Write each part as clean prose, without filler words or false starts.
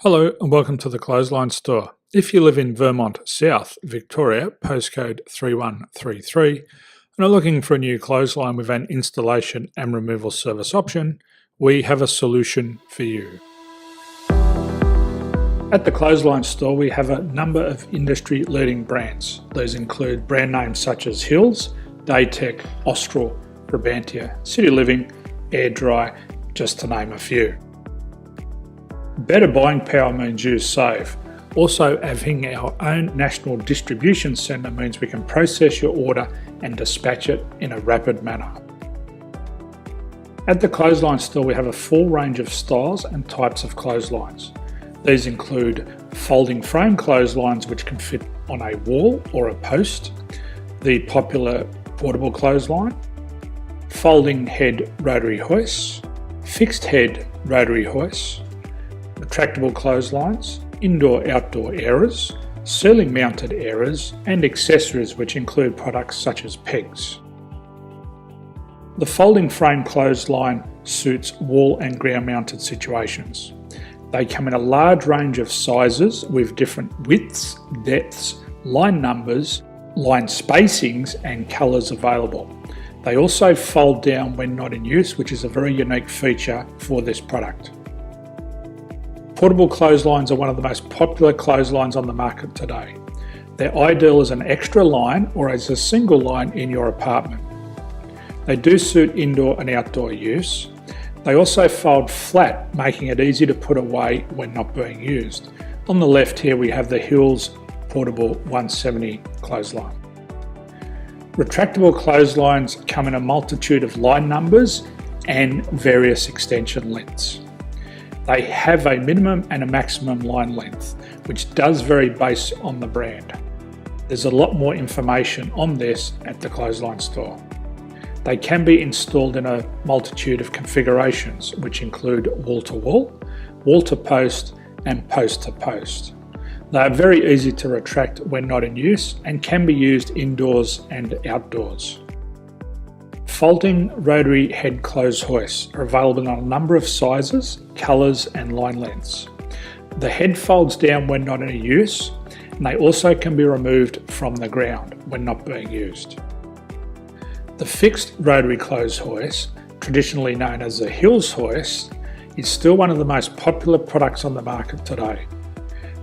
Hello and welcome to the Clothesline Store. If you live in Vermont, South Victoria, postcode 3133, and are looking for a new clothesline with an installation and removal service option, we have a solution for you. At the Clothesline Store, we have a number of industry-leading brands. These include brand names such as Hills, Daytech, Austral, Brabantia, City Living, Air Dry, just to name a few. Better buying power means you save. Also, having our own national distribution centre means we can process your order and dispatch it in a rapid manner. At the Clothesline Store, we have a full range of styles and types of clotheslines. These include folding frame clotheslines which can fit on a wall or a post, the popular portable clothesline, folding head rotary hoists, fixed head rotary hoists, retractable clotheslines, indoor-outdoor airers, ceiling-mounted airers, and accessories which include products such as pegs. The folding frame clothesline suits wall and ground-mounted situations. They come in a large range of sizes with different widths, depths, line numbers, line spacings, and colours available. They also fold down when not in use, which is a very unique feature for this product. Portable clotheslines are one of the most popular clotheslines on the market today. They're ideal as an extra line or as a single line in your apartment. They do suit indoor and outdoor use. They also fold flat, making it easy to put away when not being used. On the left here we have the Hills Portable 170 clothesline. Retractable clotheslines come in a multitude of line numbers and various extension lengths. They have a minimum and a maximum line length, which does vary based on the brand. There's a lot more information on this at the Clothesline Store. They can be installed in a multitude of configurations, which include wall-to-wall, wall-to-post, and post-to-post. They are very easy to retract when not in use and can be used indoors and outdoors. Folding rotary head clothes hoists are available in a number of sizes, colours and line lengths. The head folds down when not in use, and they also can be removed from the ground when not being used. The fixed rotary clothes hoist, traditionally known as the Hills hoist, is still one of the most popular products on the market today.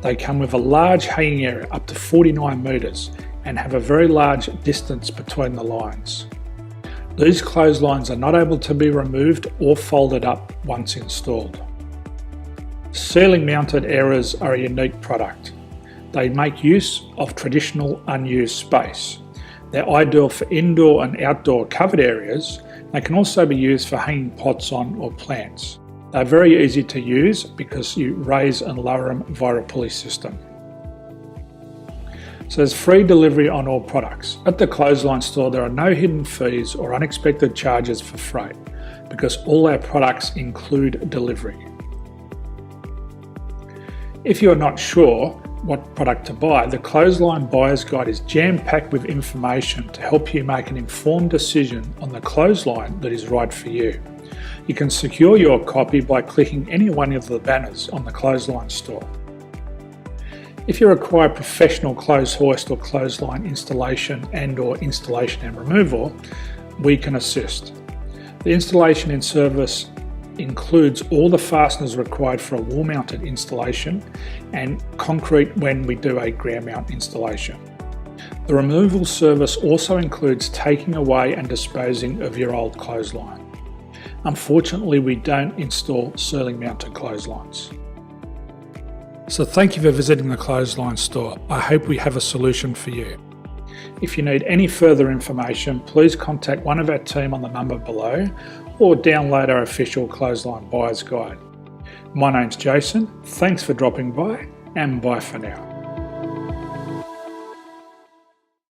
They come with a large hanging area up to 49 metres and have a very large distance between the lines. These clotheslines are not able to be removed or folded up once installed. Ceiling mounted airers are a unique product. They make use of traditional unused space. They're ideal for indoor and outdoor covered areas. They can also be used for hanging pots on or plants. They're very easy to use because you raise and lower them via a pulley system. So there's free delivery on all products. At the Clothesline Store, there are no hidden fees or unexpected charges for freight because all our products include delivery. If you're not sure what product to buy, the Clothesline Buyer's Guide is jam-packed with information to help you make an informed decision on the clothesline that is right for you. You can secure your copy by clicking any one of the banners on the Clothesline Store. If you require professional clothes hoist or clothesline installation and/or installation and removal, we can assist. The installation and service includes all the fasteners required for a wall-mounted installation and concrete when we do a ground mount installation. The removal service also includes taking away and disposing of your old clothesline. Unfortunately, we don't install ceiling-mounted clotheslines. So thank you for visiting the Clothesline Store. I hope we have a solution for you. If you need any further information, please contact one of our team on the number below or download our official Clothesline Buyer's Guide. My name's Jason, thanks for dropping by and bye for now.